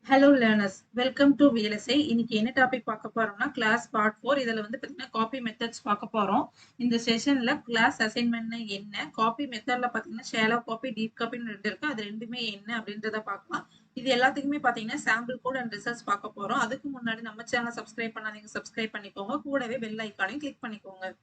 Hello learners, welcome to VLSI. இன்னைக்கு என்ன topic பார்க்க போறோம்னா கிளாஸ் பார்ட் 4. இதுல வந்து பாத்தீங்கன்னா காப்பி மெத்தட்ஸ் பார்க்க போறோம். இந்த செஷன்ல கிளாஸ் அசைன்மென்ட்னா என்ன, காப்பி மெத்தட்ல பாத்தீங்கன்னா ஷேலோ காப்பி, டீப் காப்பின்னு ரெண்டு இருக்கு. அது ரெண்டுமே என்ன அப்படின்றத பார்க்கலாம். இது எல்லாத்துக்குமே பாத்தீங்கன்னா சாம்பிள் கோட் அண்ட் ரிசல்ட்ஸ் பார்க்க போறோம். அதுக்கு முன்னாடி நம்ம சேனலை சப்ஸ்கிரைப் பண்ணாதீங்க, சப்ஸ்கிரைப் பண்ணிக்கோங்க. கூடவே பெல் ஐக்கானையும் கிளிக் பண்ணிக்கோங்க.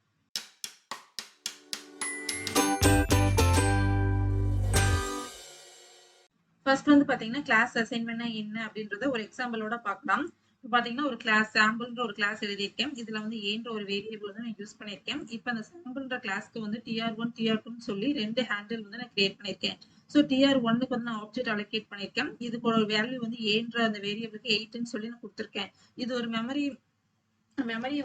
ஃபர்ஸ்ட் வந்து பாத்தீங்கன்னா கிளாஸ் அசைன்மென்ட்னா என்ன அப்படின்றத ஒரு எக்ஸாம்பிளோட பார்க்கலாம். இப்போ பாத்தீங்கன்னா ஒரு கிளாஸ் சாம்பிள்ன்ற ஒரு கிளாஸ் எழுதியிருக்கேன். இதுல வந்து ஏன்ற ஒரு வேரியபிள் வந்து நான் யூஸ் பண்ணியிருக்கேன். இப்போ அந்த சாம்பிள்ன்ற கிளாஸ்க்கு வந்து TR1 TR2 சொல்லி ரெண்டு ஹேண்டில் வந்து நான் கிரியேட் பண்ணியிருக்கேன். ஸோ TR1க்கு வந்து நான் ஆப்ஜெக்ட் அலோகேட் பண்ணியிருக்கேன். இதுக்கு ஒரு வேல்யூ வந்து ஏன்ற அந்த வேரியபிளுக்கு 8ன்னு சொல்லி நான் கொடுத்துருக்கேன். இது ஒரு மெமரியை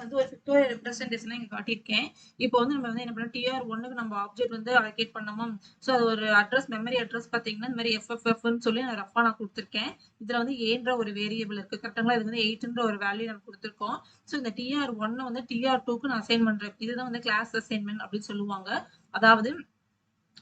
வந்து ஒரு பிக்டோரியல் ரெப்ரஸன்டேஷன் இங்க காட்டியிருக்கேன். இப்போ வந்து நம்ம வந்து என்ன பண்ணோம், TR1க்கு நம்ம ஆப்ஜெக்ட் வந்து அலோகேட் பண்ணோமா. ஸோ அது ஒரு அட்ரஸ், மெமரி அட்ரஸ் பார்த்தீங்கன்னா இந்த மாதிரி FFFன்னு சொல்லி நான் ரஃபா நான் கொடுத்துருக்கேன். இதுல வந்து ஏன்ற ஒரு வேரியபிள் இருக்கு கரெக்டாங்களா. இது வந்து 8ன்ற ஒரு வேல்யூ நம்ம கொடுத்துருக்கோம். ஸோ இந்த TR1 வந்து TR2க்கு நான் அசைன் பண்றேன். இதுதான் வந்து கிளாஸ் அசைன்மெண்ட் அப்படின்னு சொல்லுவாங்க. அதாவது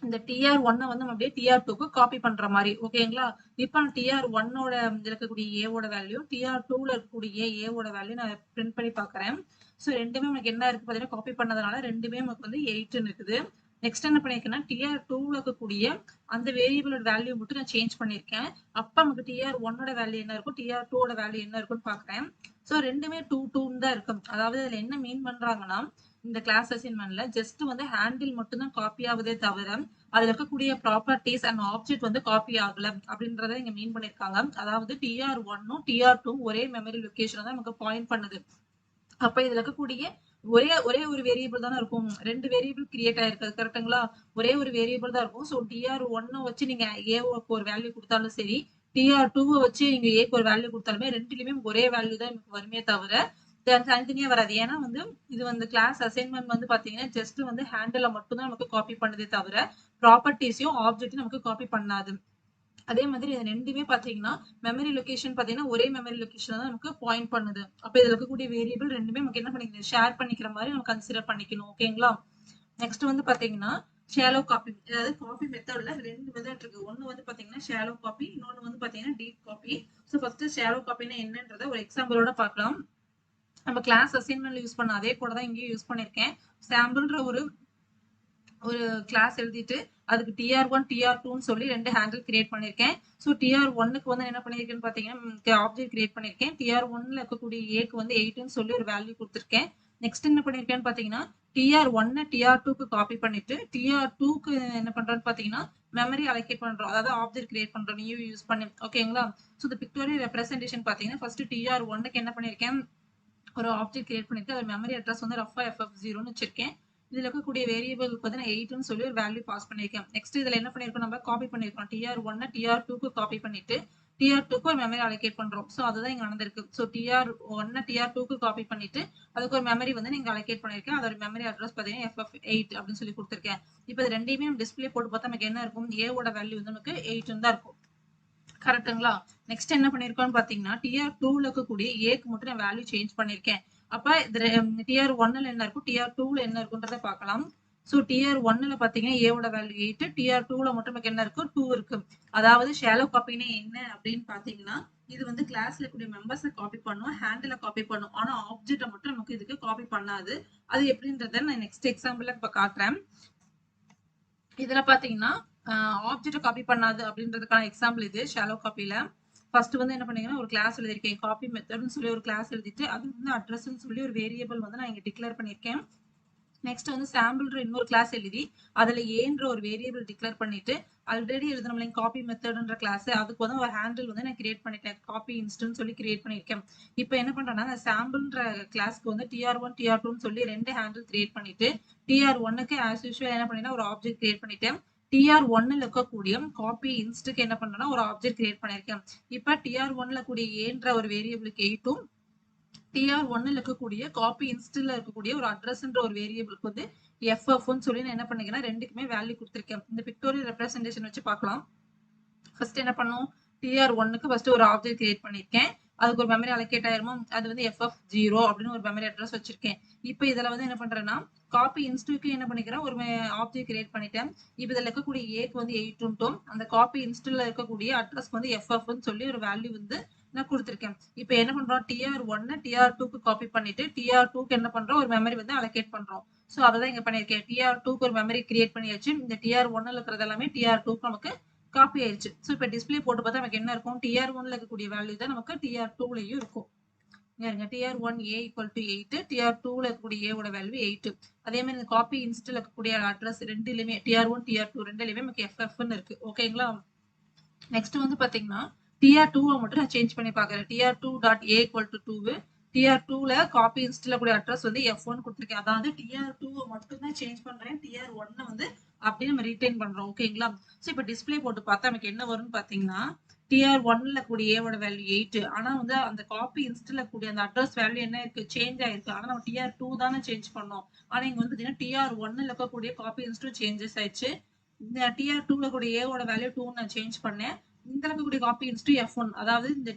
இந்த TR1 வந்து நம்ம அப்படியே TR2க்கு காப்பி பண்ற மாதிரி. ஓகேங்களா. இப்போ TR1ஓட இருக்கக்கூடிய ஏவோட வேல்யூ, TR2ல இருக்கக்கூடிய ஏவோட வேல்யூ நான் பிரிண்ட் பண்ணி பாக்குறேன். ஸோ ரெண்டுமே நமக்கு என்ன இருக்கு பாத்தீங்கன்னா காப்பி பண்ணதுனால ரெண்டுமே நமக்கு வந்து 8ன்னு இருக்குது. நெக்ஸ்ட் என்ன பண்ணிருக்கேன்னா TR2ல இருக்கக்கூடிய அந்த வேரியபிளோட வேல்யூ மட்டும் நான் சேஞ்ச் பண்ணிருக்கேன். அப்ப நமக்கு TR1ஓட வேல்யூ என்ன இருக்கும், TR2ஓட வேல்யூ என்ன இருக்குன்னு பாக்குறேன். ஸோ ரெண்டுமே 2 தான் இருக்கும். அதாவது இதுல என்ன மீன் பண்றாங்கன்னா, இந்த கிளாஸ் அசைன்மென்ட்ல ஜஸ்ட் வந்து ஹேண்டில் மட்டும் தான் காப்பி ஆகுதே தவிர அதுல இருக்கக்கூடிய ப்ராப்பர்ட்டிஸ் அண்ட் ஆப்ஜெக்ட் வந்து காப்பி ஆகல அப்படின்றத இங்க மீன் பண்ணிருக்காங்க. அதாவது TR1ம் TR2ம் ஒரே மெமரி லொகேஷன் தான் நமக்கு பாயிண்ட் பண்ணுது. அப்ப இதுல இருக்கக்கூடிய ஒரே ஒரே ஒரு வேரியபிள் தானே இருக்கும். ரெண்டு வேரியபிள் கிரியேட் ஆயிருக்காது கரெக்டுங்களா. ஒரே ஒரு வேரியபிள் தான் இருக்கும். ஸோ TR1 வச்சு நீங்க ஏவுக்கு ஒரு வேல்யூ கொடுத்தாலும் சரி, TR2 வச்சு நீங்க ஏக்கு ஒரு வேல்யூ கொடுத்தாலுமே ரெண்டுலயுமே ஒரே வேல்யூ தான் நமக்கு வருமே தவிர தனித்தனியா வராது. ஏன்னா வந்து இது வந்து கிளாஸ் அசைன்மெண்ட் வந்து பாத்தீங்கன்னா ஜஸ்ட் வந்து ஹேண்டில மட்டும் தான் நமக்கு காப்பி பண்ணுதே தவிர ப்ராப்பர்ட்டிஸையும் ஆப்ஜெக்ட்டையும் நமக்கு காப்பி பண்ணாது. அதே மாதிரி இது ரெண்டுமே பாத்தீங்கன்னா மெமரி லொகேஷன் பாத்தீங்கன்னா ஒரே மெமரி லொகேஷன் தான் நமக்கு பாயிண்ட் பண்ணுது. அப்ப இதுல இருக்கக்கூடிய வேரியபிள் ரெண்டுமே நமக்கு என்ன பண்ணிக்கணும், ஷேர் பண்ணிக்கிற மாதிரி நம்ம கன்சிடர் பண்ணிக்கணும். ஓகேங்களா. நெக்ஸ்ட் வந்து பாத்தீங்கன்னா ஷேலோ காப்பி. அதாவது காப்பி மெத்தட்ல ரெண்டு மெத்தட் இருக்கு. ஒன்னு வந்து பாத்தீங்கன்னா ஷேலோ காப்பி, இன்னொன்னு வந்து பாத்தீங்கன்னா deep copy. So first shallow காப்பின்னா என்னன்றத ஒரு எக்ஸாம்பிளோட பார்க்கலாம். நம்ம கிளாஸ் அசைன்மெண்ட்ல யூஸ் பண்ண அதே கூட தான் இங்கேயும் யூஸ் பண்ணிருக்கேன். சாம்பிள்ன்ற ஒரு கிளாஸ் எழுதிட்டு அதுக்கு TR1 TR2ன்னு சொல்லி ரெண்டு ஹேண்டில் கிரியேட் பண்ணிருக்கேன். ஸோ TR1க்கு வந்து என்ன பண்ணிருக்கேன்னு பாத்தீங்கன்னா ஆப்ஜெக்ட் கிரியேட் பண்ணிருக்கேன். TR1ல இருக்கக்கூடிய ஏக்கு வந்து 8ன்னு சொல்லி ஒரு வேல்யூ கொடுத்துருக்கேன். நெக்ஸ்ட் என்ன பண்ணிருக்கேன்னு பாத்தீங்கன்னா TR1 TR2க்கு காப்பி பண்ணிட்டு TR2க்கு என்ன பண்றோம்னு பாத்தீங்கன்னா மெமரி அலோகேட் பண்றோம். அதாவது ஆப்ஜெக்ட் கிரியேட் பண்றோம் நியூ யூஸ் பண்ணி. ஓகேங்களா. ஸோ இந்த பிக்டோரியல் ரெப்ரஸன்டேஷன் பாத்தீங்கன்னா ஃபர்ஸ்ட் TR1க்கு என்ன பண்ணிருக்கேன், ஒரு ஆப்ஜெக்ட் கிரியேட் பண்ணிட்டு அது மெமரி அட்ரஸ் வந்து ரஃபா FF0ன்னு வச்சிருக்கேன். இதுல இருக்கக்கூடிய வேரியபிளுக்கு வந்து நான் 8ன்னு சொல்லி ஒரு வேல்யூ பாஸ் பண்ணிருக்கேன். நெக்ஸ்ட் இதுல என்ன பண்ணிருக்கோம், நம்ம காப்பி பண்ணிருக்கோம். TR1 TR2க்கு காப்பி பண்ணிட்டு TR2க்கு ஒரு மெமரி அலோகேட் பண்றோம். ஸோ அதுதான் இங்க நடந்திருக்கு. ஸோ TR1 TR2க்கு காப்பி பண்ணிட்டு அதுக்கு ஒரு மெமரி வந்து நீங்க அலோகேட் பண்ணிருக்கேன். அதோட மெமரி அட்ரஸ் பாத்தீங்கன்னா FF8 அப்படின்னு சொல்லி கொடுத்துருக்கேன். இப்போ இது ரெண்டையுமே டிஸ்பிளே போட்டு பார்த்தா நமக்கு என்ன இருக்கும், ஏவோட வேல்யூ வந்து நமக்கு 8ன்னு தான் இருக்கும். கரெக்ட்டுங்களா. நெக்ஸ்ட் என்ன பண்ணிருக்கோம்னு பாத்தீங்கன்னா TR2ல இருக்கக்கூடிய ஏக்கு மட்டும் நான் வேல்யூ சேஞ்ச் பண்ணிருக்கேன். அப்ப TR1ல என்ன இருக்கும், TR2ல என்ன இருக்குன்றத பார்க்கலாம். ஸோ TR1ல பாத்தீங்கன்னா ஏவோட வேல்யூ 8, TR2ல மட்டும் நமக்கு என்ன இருக்கு, 2 இருக்கு. அதாவது ஷேலோ காப்பினா என்ன அப்படின்னு பாத்தீங்கன்னா இது வந்து கிளாஸ்ல இருக்கக்கூடிய மெம்பர்ஸை காப்பி பண்ணும், ஹேண்டில காப்பி பண்ணும். ஆனா ஆப்ஜெக்ட மட்டும் நமக்கு இதுக்கு காப்பி பண்ணாது. அது எப்படின்றத நான் நெக்ஸ்ட் எக்ஸாம்பிள்ல இப்ப காட்டுறேன். இதுல பாத்தீங்கன்னா ஆப்ஜெக்ட் காப்பி பண்ணாது அப்படின்றதுக்கான எக்ஸாம்பிள் இது ஷாலோ காப்பில. ஃபர்ஸ்ட் வந்து என்ன பண்ணீங்கன்னா ஒரு கிளாஸ் எழுதிருக்கேன். காப்பி மெத்தட்னு சொல்லி ஒரு கிளாஸ் எழுதிட்டு அது வந்து அட்ரஸ்ன்னு சொல்லி ஒரு வேரியபிள் வந்து நான் இங்க டிக்ளேர் பண்ணிருக்கேன். நெக்ஸ்ட் வந்து சாம்பிள்ன்ற இன்னொரு கிளாஸ் எழுதி அதுல ஏன்ற ஒரு வேரியபிள் டிக்ளேர் பண்ணிட்டு ஆல்ரெடி எழுதுன காப்பி மெத்தட்ன்ற கிளாஸ் அதுக்கு வந்து ஒரு ஹேண்டில் வந்து நான் கிரியேட் பண்ணிட்டேன். காப்பி இன்ஸ்டன்ட் சொல்லி கிரியேட் பண்ணிருக்கேன். இப்போ என்ன பண்றேன்னா அந்த சாம்பிள்ன்ற கிளாஸ்க்கு வந்து TR1 TR2ன்னு சொல்லி ரெண்டு ஹேண்டில் கிரியேட் பண்ணிட்டு TR1க்கு ஆஸ் யூஷுவல் என்ன பண்ணினா ஒரு ஆப்ஜெக்ட் கிரியேட் பண்ணிட்டேன். TR1ல இருக்கக்கூடிய காப்பி இன்ஸ்டுக்கு என்ன பண்றேன்னா ஒரு ஆப்ஜெக்ட் கிரியேட் பண்ணிருக்கேன். இப்ப TR1ல கூடிய ஏன்ற ஒரு வேரியபிளுக்கு 8ம் TR1ல இருக்கக்கூடிய காப்பி இன்ஸ்ட்ல இருக்கக்கூடிய ஒரு அட்ரஸ்ன்ற ஒரு வேரியபிளுக்கு வந்து FFன்னு சொல்லி நான் என்ன பண்ணிக்கிறேன்னா ரெண்டுக்குமே வேல்யூ கொடுத்துருக்கேன். இந்த பிக்டோரியல் ரெப்ரஸன்டேஷன் வச்சு பார்க்கலாம். ஃபர்ஸ்ட் என்ன பண்ணும், TR1க்கு ஃபர்ஸ்ட் ஒரு ஆப்ஜெக்ட் கிரியேட் பண்ணிருக்கேன். அதுக்கு ஒரு மெமரி அலோகேட் ஆயிருமா, அது வந்து FF0 அப்படின்னு ஒரு மெமரி அட்ரஸ் வச்சிருக்கேன். இப்போ இதுல வந்து என்ன பண்றேன்னா காப்பி இன்ஸ்டுக்கு என்ன பண்ணிக்கிறேன், ஒரு ஆப்ஜெக்ட் கிரியேட் பண்ணிட்டேன். இப்போ இதுல இருக்கக்கூடிய ஏக்கு வந்து 8 அந்த காப்பி இன்ஸ்ட்ல இருக்கக்கூடிய அட்ரஸ் வந்து FFன்னு சொல்லி ஒரு வேல்யூ வந்து நான் கொடுத்திருக்கேன். இப்போ என்ன பண்றோம், TR1 TR2க்கு காப்பி பண்ணிட்டு TR2க்கு என்ன பண்றோம், ஒரு மெமரி வந்து அலோகேட் பண்றோம். சோ அததான் இங்க பண்ணிருக்கேன். TR2க்கு ஒரு மெமரி கிரியேட் பண்ணியாச்சு. இந்த TR1ல இருக்கிறது எல்லாமே TR2க்கு நமக்கு காப்பி ஆயிடுச்சு. சோ இப்போ டிஸ்பிளே போட்டு பார்த்தா நமக்கு என்ன இருக்கும், TR1ல இருக்கக்கூடிய வேல்யூ தான் நமக்கு TR2லயும் இருக்கும். TR1A equal to 8, TR2ல இருக்கக்கூடிய A ஓட வேல்யூ 8. அதே மாதிரி இந்த காப்பி இன்ஸ்ட்ல இருக்கக்கூடிய அட்ரஸ் ரெண்டுலயுமே TR1 TR2 ரெண்டுலயுமே நமக்கு FFன்னு இருக்கு. ஓகேங்களா. நெக்ஸ்ட் வந்து பாத்தீங்கன்னா TR2 மட்டும் நான் சேஞ்ச் பண்ணி பாக்குறேன். TR2.A equal to 2, TR2ல காப்பி இன்ஸ்ட்ல கூடிய அட்ரஸ் வந்து F1 கொடுத்திருக்கேன். அதாவது TR2 மட்டும் தான் சேஞ்ச் பண்றேன். TR1 வந்து அப்படியே நம்ம ரீடைன் பண்றோம். ஓகேங்களா. சோ இப்போ டிஸ்பிளே போட்டு பார்த்தா நமக்கு என்ன வரும்னு பாத்தீங்கன்னா TR1ல கூடிய A ஓட வேல்யூ 8. ஆனா வந்து அந்த காப்பி இன்ஸ்ட்ல கூடிய அந்த அட்ரஸ் வேல்யூ என்ன இருக்கு, சேஞ்ச் ஆயிருக்கு. ஆனா நம்ம TR2 தானே சேஞ்ச் பண்ணோம். ஆனா இங்க வந்து பாத்தீங்கன்னா TR1ல இருக்கக்கூடிய காப்பி இன்ஸ்டும் சேஞ்சஸ் ஆயிடுச்சு. இந்த TR2ல கூடிய A ஓட வேல்யூ 2 நான் சேஞ்ச் பண்ணேன். இந்த இருக்கக்கூடிய காப்பி இன்ஸ்டு F1. அதாவது இந்த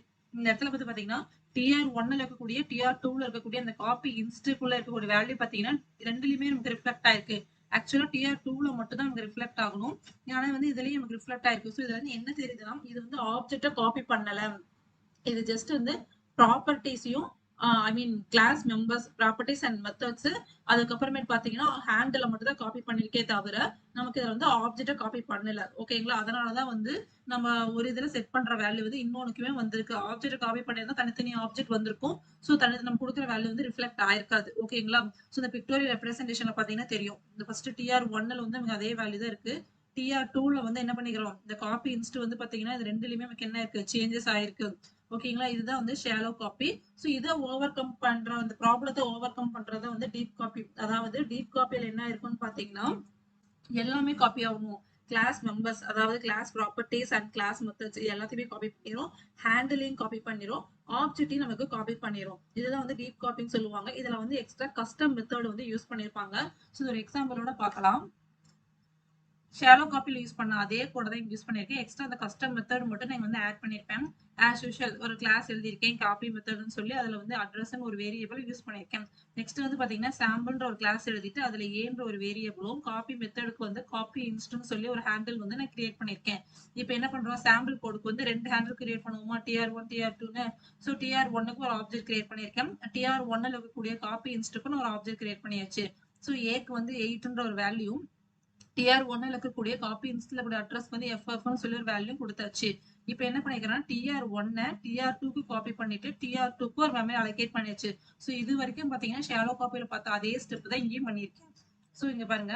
இடத்துல வந்து பாத்தீங்கன்னா TR1ல இருக்கக்கூடிய TR2ல இருக்கக்கூடிய அந்த காப்பி இன்ஸ்டுக்குள்ள இருக்கக்கூடிய வேல்யூ பாத்தீங்கன்னா ரெண்டுலயுமே நமக்கு ரிஃப்ளெக்ட் ஆயிருக்கு. ஆக்சுவலா TR2ல மட்டும் தான் நமக்கு ரிஃப்ளெக்ட் ஆகணும். ஆனா வந்து இதுலயும் நமக்கு ரிஃப்ளெக்ட் ஆயிருக்கு. சோ இதுல வந்து என்ன தெரியுதுன்னா, இது வந்து ஆப்ஜெக்ட காப்பி பண்ணல. இது ஜஸ்ட் வந்து ப்ராப்பர்ட்டிஸையும் I mean class members properties and methods அதுக்கப்புறமேட்டு பாத்தீங்கன்னா ஹேண்டில் மட்டும் தான் காப்பி பண்ணிருக்கே தவிர நமக்கு இதை வந்து ஆப்ஜெக்ட காப்பி பண்ணல. ஓகேங்களா. அதனாலதான் வந்து நம்ம ஒரு இதுல செட் பண்ற வேல்யூ வந்து இன்னொன்னுக்குமே வந்திருக்கு. ஆப்ஜெக்ட் காப்பி பண்ணிருந்தா தனித்தனி ஆப்ஜெக்ட் வந்திருக்கும். சோ நம்ம கொடுக்குற வேல்யூ வந்து ரிஃப்ளெக்ட் ஆயிருக்காது. ஓகேங்களா. சோ இந்த பிக்டோரியல் ரெப்ரசன்டேஷன்ல பாத்தீங்கன்னா தெரியும். இந்த ஃபர்ஸ்ட் TR1ல வந்து நமக்கு அதே வேல்யூ தான் இருக்கு. TR2ல வந்து என்ன பண்ணிக்கிறோம், இந்த காப்பி இன்ஸ்ட் வந்து பாத்தீங்கன்னா இது ரெண்டுலயுமே நமக்கு என்ன இருக்கு, சேஞ்சஸ் ஆயிருக்கு. ஓகேங்களா. இதுதான் வந்து ஷாலோ காப்பி. சோ இதை ஓவர் கம் பண்ற அந்த ப்ராப்ளத்தை ஓவர் கம் பண்றத வந்து டீப் காப்பி. அதாவது டீப் காப்பியில என்ன இருக்குன்னு பாத்தீங்கன்னா எல்லாமே காப்பி ஆகும். கிளாஸ் மெம்பர்ஸ் அதாவது class properties and class methods எல்லாத்தையுமே காப்பி பண்ணிரும். ஹேண்டிலையும் காப்பி பண்ணிரும். ஆப்ஜெக்டையும் நமக்கு காப்பி பண்ணிரும். இதுதான் வந்து டீப் காப்பின்னு சொல்லுவாங்க. இதுல வந்து எக்ஸ்ட்ரா கஸ்டம் மெத்தட் வந்து யூஸ் பண்ணிருப்பாங்க. சோ ஒரு எக்ஸாம்பிளோட பார்க்கலாம். ஷாலோ காப்பில யூஸ் பண்ண அதே கோட தான் யூஸ் பண்ணிருக்கேன். எக்ஸ்ட்ரா அந்த கஸ்டம் மெத்தட் மட்டும் நான் வந்து ஆட் பண்ணிருப்பேன். ஆஸ் யூஷுவல் ஒரு கிளாஸ் எழுதியிருக்கேன் காப்பி மெத்தட்னு சொல்லி அதுல வந்து அட்ரஸ்னு ஒரு வேரியபிள் யூஸ் பண்ணிருக்கேன். நெக்ஸ்ட் வந்து பாத்தீங்கன்னா சாம்பிள்ன்ற ஒரு கிளாஸ் எழுதிட்டு அதுல ஏன்ற ஒரு வேரியபிளும் காப்பி மெத்தடுக்கு வந்து காப்பி இன்ஸ்ட்னு சொல்லி ஒரு ஹேண்டில் வந்து நான் கிரியேட் பண்ணிருக்கேன். இப்போ என்ன பண்றோம், சாம்பிள் கோடுக்கு வந்து ரெண்டு ஹேண்டில் கிரியேட் பண்ணுவோமா, TR1 TR2ன்னு. ஸோ TR1க்கு ஒரு ஆப்ஜெக்ட் கிரியேட் பண்ணிருக்கேன். TR1ல இருக்கக்கூடிய காப்பி இன்ஸ்டுக்கு ஒரு ஆப்ஜெக்ட் கிரியேட் பண்ணியாச்சு. ஸோ ஏக்கு வந்து 8ன்ற ஒரு வேல்யூ, TR1ல இருக்கக்கூடிய காப்பி இன்ஸ்ட்ல கூடிய அட்ரஸ் வந்து FFன்னு சொல்லி ஒரு வேல்யூ கொடுத்தாச்சு. இப்போ என்ன பண்ணிக்கிறேன்னா TR1 TR2க்கு காப்பி பண்ணிட்டு TR2க்கு ஒரு மெமரி அலோகேட் பண்ணியாச்சு. சோ இது வரைக்கும் பாத்தீங்கன்னா ஷாலோ காப்பியில பார்த்த அதே ஸ்டெப் தான் இங்கேயும் பண்ணிருக்கேன். சோ இங்க பாருங்க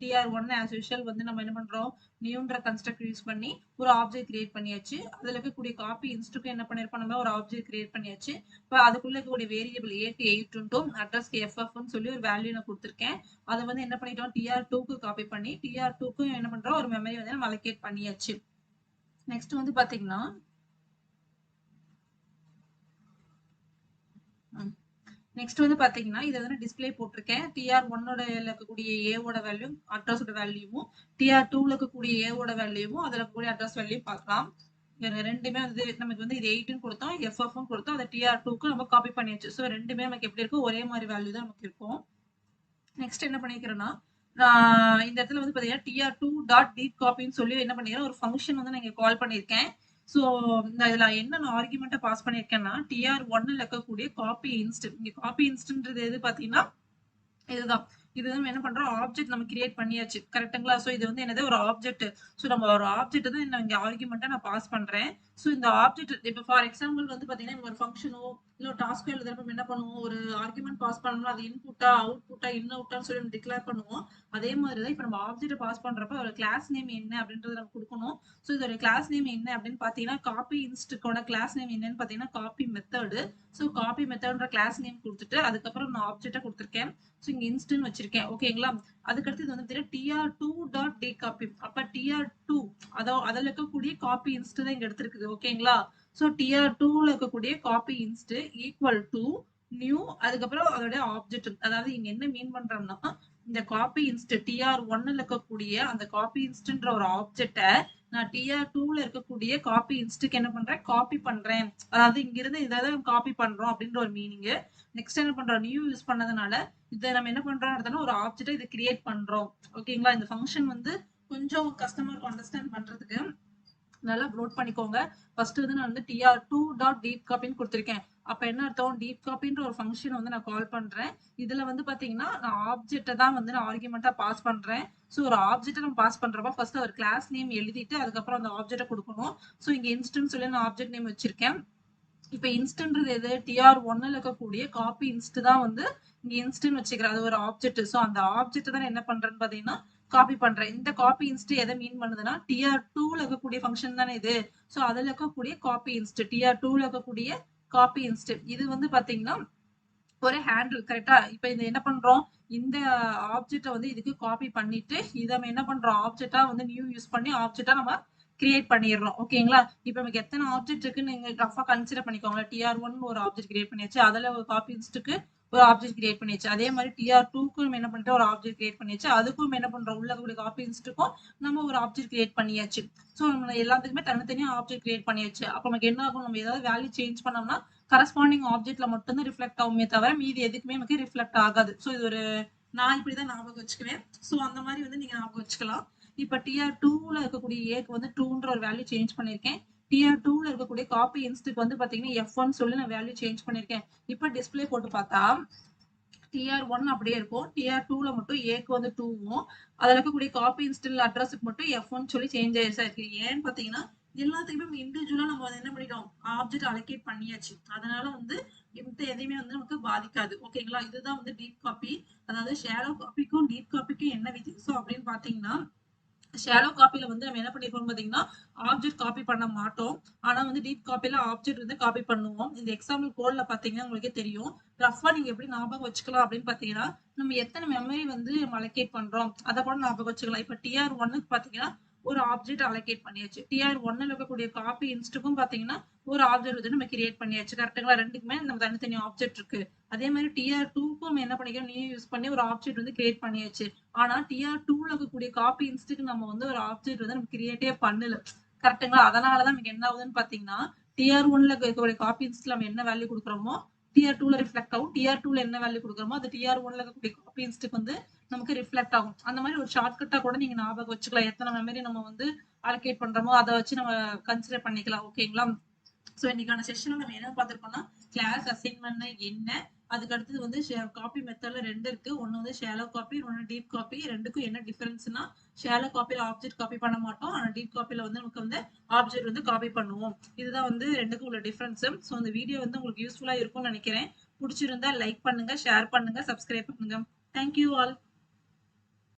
TR1 as usual வந்து நம்ம என்ன பண்றோம், நியூன்ற கன்ஸ்ட்ரக்ட் யூஸ் பண்ணி ஒரு ஆப்ஜெக்ட் கிரியேட் பண்ணியாச்சு. அதுல இருக்கக்கூடிய காப்பி இன்ஸ்டுக்கு என்ன பண்ணிருப்போம், நம்ம ஒரு ஆப்ஜெக்ட் கிரியேட் பண்ணியாச்சு. இப்போ அதுக்குள்ள இருக்கக்கூடிய வேரியபிள் ஏக்கு 8 அட்ரஸ்க்கு FFன்னு சொல்லி ஒரு வேல்யூ நான் கொடுத்துருக்கேன். அதை வந்து என்ன பண்ணிட்டோம், TR2க்கு காப்பி பண்ணி TR2க்கு என்ன பண்றோம், ஒரு மெமரி வந்து நம்ம அலோகேட் பண்ணியாச்சு. நெக்ஸ்ட் வந்து பாத்தீங்கன்னா நெக்ஸ்ட் வந்து பாத்தீங்கன்னா இதை வந்து டிஸ்பிளே போட்டிருக்கேன். TR1ல இருக்கக்கூடிய ஏவோட வேல்யூ அட்ரஸோட வேல்யூவும் TR2ல இருக்கக்கூடிய ஏவோட வேல்யூவும் அதுல இருக்கக்கூடிய அட்ரஸ் வேல்யூ பார்க்கலாம். ரெண்டுமே வந்து நமக்கு வந்து இது 8ன்னு கொடுத்தோம், FFன்னு கொடுத்தோம். அதை TR2க்கு நம்ம காப்பி பண்ணியாச்சு. ஸோ ரெண்டுமே நமக்கு எப்படி இருக்கும், ஒரே மாதிரி வேல்யூ தான் நமக்கு இருக்கும். நெக்ஸ்ட் என்ன பண்ணிக்கிறேன்னா இந்த இடத்துல வந்து பாத்தீங்கன்னா TR2.deep copyன்னு சொல்லி என்ன பண்ணிக்கிறேன், ஒரு ஃபங்க்ஷன் வந்து நான் இங்க கால் பண்ணிருக்கேன். சோ இதுல என்ன ஆர்குமெண்ட்டை பாஸ் பண்ணிருக்கேன்னா TR1ல இருக்கக்கூடிய காப்பி இன்ஸ்ட். இங்க காப்பி இன்ஸ்ட்ன்றது எது பாத்தீங்கன்னா இதுதான். இதுதான் என்ன பண்றோம், ஆப்ஜெக்ட் நம்ம கிரியேட் பண்ணியாச்சு. கரெக்ட்டுங்களா. சோ இது வந்து என்னது, ஒரு ஆப்ஜெக்ட். சோ நம்ம ஒரு ஆப்ஜெக்ட் தான் நான் இங்க ஆர்குமெண்ட்டா நான் பாஸ் பண்றேன். சோ இந்த ஆப்ஜெக்ட் இப்போ ஃபார் எக்ஸாம்பிள் வந்து பாத்தீங்கன்னா ஒரு ஃபங்க்ஷனோ இல்ல டாஸ்க்கோ எழுதுறப்ப என்ன பண்ணுவோம், ஒரு ஆர்குமெண்ட் பாஸ் பண்ணணும், அது இன்புட்டா அவுட்புட்டா இன் அவுட்டான்னு சொல்லி நம்ம டிக்ளேர் பண்ணுவோம். அதே மாதிரிதான் இப்போ நம்ம ஆப்ஜெக்ட் பாஸ் பண்றப்ப ஒரு கிளாஸ் நேம் என்ன அப்படின்றத நம்ம கொடுக்கணும். சோ இதோட கிளாஸ் நேம் என்ன அப்படின்னு பாத்தீங்கன்னா காப்பி இன்ஸ்டுக்கோட கிளாஸ் நேம் என்னன்னு பாத்தீங்கன்னா காப்பி மெத்தட். சோ காப்பி மெத்தட்ன்ற கிளாஸ் நேம் கொடுத்துட்டு அதுக்கப்புறம் நான் ஆப்ஜெக்ட்டை கொடுத்துருக்கேன். சோ இங்க இன்ஸ்ட்னு வச்சிருக்கேன். ஓகேங்களா. அதுக்கடுத்து இது வந்து TR2.decopy. அப்ப TR2 அதுல இருக்கக்கூடிய காப்பி இன்ஸ்ட் தான் இங்க எடுத்திருக்குது. ஓகேங்களா. சோ TR2ல இருக்கக்கூடிய காப்பி இன்ஸ்ட் ஈக்குவல் டு நியூ, அதுக்கப்புறம் அதோட ஆப்ஜெக்ட். அதாவது இங்க என்ன மீன் பண்றோம்னா இந்த காப்பி இன்ஸ்ட் TR1ல இருக்கக்கூடிய அந்த காப்பி இன்ஸ்ட்ன்ற ஒரு ஆப்ஜெக்ட நான் TR2ல இருக்கக்கூடிய காப்பி இன்ஸ்டுக்கு என்ன பண்றேன், காப்பி பண்றேன். அதாவது இங்க இருந்து இதான் காப்பி பண்றோம் அப்படின்ற ஒரு மீனிங். நெக்ஸ்ட் என்ன பண்றோம், நியூ யூஸ் பண்ணதுனால இதை நம்ம என்ன பண்றோம், ஒரு ஆப்ஜெக்ட் இதை கிரியேட் பண்றோம். ஓகேங்களா. இந்த ஃபங்க்ஷன் வந்து கொஞ்சம் கஸ்டமருக்கு அண்டர்ஸ்டாண்ட் பண்றதுக்கு நல்லா நோட் பண்ணிக்கோங்க. ஃபர்ஸ்ட் வந்து நான் வந்து tr2.deep copyன்னு கொடுத்திருக்கேன். அப்ப என்ன அர்த்தம்? டீப் காப்பின்ற ஒரு ஃபங்ஷன் வந்து நான் கால் பண்றேன். இதுல வந்து பாத்தீங்கன்னா நான் ஆப்ஜெக்ட்ட தான் வந்து நான் ஆர்குமெண்டா பாஸ் பண்றேன். சோ ஒரு ஆப்ஜெக்ட்ட நம்ம பாஸ் பண்றப்ப ஃபர்ஸ்ட் ஒரு கிளாஸ் நேம் எழுதிட்டு அதுக்கப்புறம் அந்த ஆப்ஜெக்ட்ட கொடுக்கணும். சோ இங்க இன்ஸ்டன்ஸ் சொல்லி நான் ஆப்ஜெக்ட் நேம் வச்சிருக்கேன். இப்ப இன்ஸ்டன்ட்ன்றது எது? tr1ல இருக்கக்கூடிய காப்பி இன்ஸ்ட் தான் வந்து இங்க இன்ஸ்ட்ன்னு வச்சுக்கிறேன். அது ஒரு ஆப்ஜெக்ட். சோ அந்த ஆப்ஜெக்ட் தான் என்ன பண்றேன்னு பாத்தீங்கன்னா காப்பி பண்றேன். இந்த காப்பி இன்ஸ்ட் எதை மீன் பண்ணுதுன்னா tr2ல இருக்கக்கூடிய ஃபங்க்ஷன் தானே இது. சோ அதுல இருக்கக்கூடிய காப்பி இன்ஸ்ட் tr2ல இருக்கக்கூடிய காப்பி இன்ஸ்ட் இது வந்து பாத்தீங்கன்னா ஒரு ஹேண்டில் கரெக்டா. இப்ப இது என்ன பண்றோம்? இந்த ஆப்ஜெக்ட வந்து இதுக்கு காப்பி பண்ணிட்டு இத நம்ம என்ன பண்றோம்? ஆப்ஜெக்ட்டா வந்து நியூ யூஸ் பண்ணி ஆப்ஜெக்ட்டா நம்ம கிரியேட் பண்ணிடுறோம். ஓகேங்களா? இப்ப நமக்கு எத்தனை ஆப்ஜெக்ட் இருக்குன்னு நீங்க ரஃபா கன்சிடர் பண்ணிக்கோங்க. tr1 ஒரு ஆப்ஜெக்ட் கிரியேட் பண்ணியாச்சு. அதுல ஒரு காப்பி இன்ஸ்ட்க்கு ஒரு ஆப்ஜெக்ட் கிரியேட் பண்ணியாச்சு. அதே மாதிரி tr2க்கும் நம்ம என்ன பண்ணிட்டோம்? ஒரு ஆப்ஜெக்ட் கிரியேட் பண்ணியாச்சு. அதுக்கும் நம்ம என்ன பண்றோம்? உள்ள இருக்கக்கூடிய காப்பி இன்ஸ்ட்க்கும் நம்ம ஒரு ஆப்ஜெக்ட் கிரியேட் பண்ணியாச்சு. சோ நம்ம எல்லாத்துக்குமே தனித்தனியா ஆப்ஜெக்ட் கிரியேட் பண்ணியாச்சு. அப்ப நமக்கு என்ன ஆகும்? நம்ம ஏதாவது வேல்யூ சேஞ்ச் பண்ணோம்னா கரஸ்பாண்டிங் ஆப்ஜெக்ட்ல மட்டும் தான் ரிஃப்ளெக்ட் ஆகுமே தவிர மீதி எதுக்குமே நமக்கு ரிஃப்ளெக்ட் ஆகாது. சோ இது ஒரு நான் இப்படிதான் ஞாபகம் வச்சுக்குவேன். சோ அந்த மாதிரி வந்து நீங்க ஞாபகம் வச்சுக்கலாம். இப்ப tr2ல இருக்கக்கூடிய ஏக்கு வந்து 2ன்ற ஒரு வேல்யூ சேஞ்ச் பண்ணிருக்கேன். tr2ல இருக்கக்கூடிய காப்பி இன்ஸ்ட்க்கு வந்து பாத்தீங்கன்னா f1 சொல்லி நான் வேல்யூ சேஞ்ச் பண்ணிருக்கேன். இப்ப டிஸ்ப்ளே போட்டு பார்த்தா tr1 அப்படியே இருக்கும். tr2ல மட்டும் ஏக்கு வந்து 2வும் அதுல இருக்கக்கூடிய காப்பி இன்ஸ்டல் அட்ரஸ்க்கு மட்டும் f1 சொல்லி சேஞ்ச் ஆயிருச்சா இருக்கு. ஏன்னு பாத்தீங்கன்னா எல்லாத்துக்குமே இண்டிவிஜுவலா நம்ம அதை என்ன பண்ணிட்டோம்? ஆப்ஜெக்ட் அலோகேட் பண்ணியாச்சு. அதனால வந்து இந்த எதையுமே வந்து நமக்கு பாதிக்காது. ஓகேங்களா? இதுதான் வந்து டீப் காப்பி. அதாவது ஷேடோ காப்பிக்கும் டீப் காப்பிக்கும் என்ன வித்தியாசம் அப்படின்னு பாத்தீங்கன்னா ஷேடோ காப்பில வந்து நம்ம என்ன பண்ணிருப்போம் பாத்தீங்கன்னா ஆப்ஜெக்ட் காப்பி பண்ண மாட்டோம். ஆனா வந்து டீப் காப்பில ஆப்ஜெக்ட் வந்து காப்பி பண்ணுவோம். இந்த எக்ஸாம்பிள் கோட்ல பாத்தீங்கன்னா உங்களுக்கே தெரியும். ரஃபா நீங்க எப்படி ஞாபகம் வச்சுக்கலாம் அப்படின்னு பாத்தீங்கன்னா நம்ம எத்தனை மெமரி வந்து அலோகேட் பண்றோம் அதை கூட ஞாபகம் வச்சுக்கலாம். இப்ப tr1க்கு பாத்தீங்கன்னா ஒரு ஆப்ஜெக்ட் அலோகேட் பண்ணியாச்சு. tr1ல இருக்கக்கூடிய காப்பி இன்ஸ்ட்க்கும் பாத்தீங்கன்னா ஒரு ஆப்ஜெக்ட் வந்து நம்ம கிரியேட் பண்ணியாச்சு. கரெக்ட்டுங்களா? ரெண்டுக்குமே நம்ம தனித்தனி ஆப்ஜெக்ட் இருக்கு. அதே மாதிரி tr2க்கும் என்ன பண்ணிக்கிறோம்? நியூ யூஸ் பண்ணி ஒரு ஆப்ஜெக்ட் வந்து கிரியேட் பண்ணியாச்சு. ஆனா tr2ல இருக்கக்கூடிய காப்பி இன்ஸ்ட்க்கு நம்ம வந்து ஒரு ஆப்ஜெக்ட் வந்து நம்ம கிரியேட்டே பண்ணல. கரெக்ட்டுங்களா? அதனாலதான் நமக்கு என்ன ஆகுதுன்னு பாத்தீங்கன்னா tr1ல இருக்கக்கூடிய காப்பி இன்ஸ்ட்ல நம்ம என்ன வேல்யூ கொடுக்குறோமோ tr2ல ரிஃப்ளெக்ட் ஆகும். tr2ல என்ன வேல்யூ கொடுக்குறோமோ அது tr1ல இருக்கக்கூடிய காப்பி இன்ஸ்ட்க்கு வந்து நமக்கு ரிஃப்ளெக்ட் ஆகும். அந்த மாதிரி ஒரு ஷார்ட்கட்டா கூட நீங்க ஞாபகம் வச்சுக்கலாம். எத்தனை மெமரி நம்ம வந்து அலோகேட் பண்றோமோ அதை வச்சு நம்ம கன்சிடர் பண்ணிக்கலாம். ஓகேங்களா? சோ இன்னைக்கான செஷன்ல நம்ம என்ன பார்த்திருக்கோம்னா கிளாஸ் அசைன்மென்ட்னா என்ன, அதுக்கு அடுத்தது வந்து காப்பி மெத்தட்ல ரெண்டு இருக்கு. ஒன்னு வந்து ஷாலோ காப்பி, இன்னொன்னு டீப் காப்பி. ரெண்டுக்கும் என்ன டிஃபரன்ஸ்னா ஷாலோ காப்பில ஆப்ஜெக்ட் காப்பி பண்ண மாட்டோம். ஆனா டீப் காப்பில வந்து நமக்கு வந்து ஆப்ஜெக்ட் வந்து காப்பி பண்ணுவோம். இதுதான் வந்து ரெண்டுக்கும் உள்ள டிஃபரன்ஸ். சோ இந்த வீடியோ வந்து உங்களுக்கு யூஸ்ஃபுல்லா இருக்கும்னு நினைக்கிறேன். பிடிச்சிருந்தா லைக் பண்ணுங்க, ஷேர் பண்ணுங்க, சப்ஸ்கிரைப் பண்ணுங்க. Thank you all.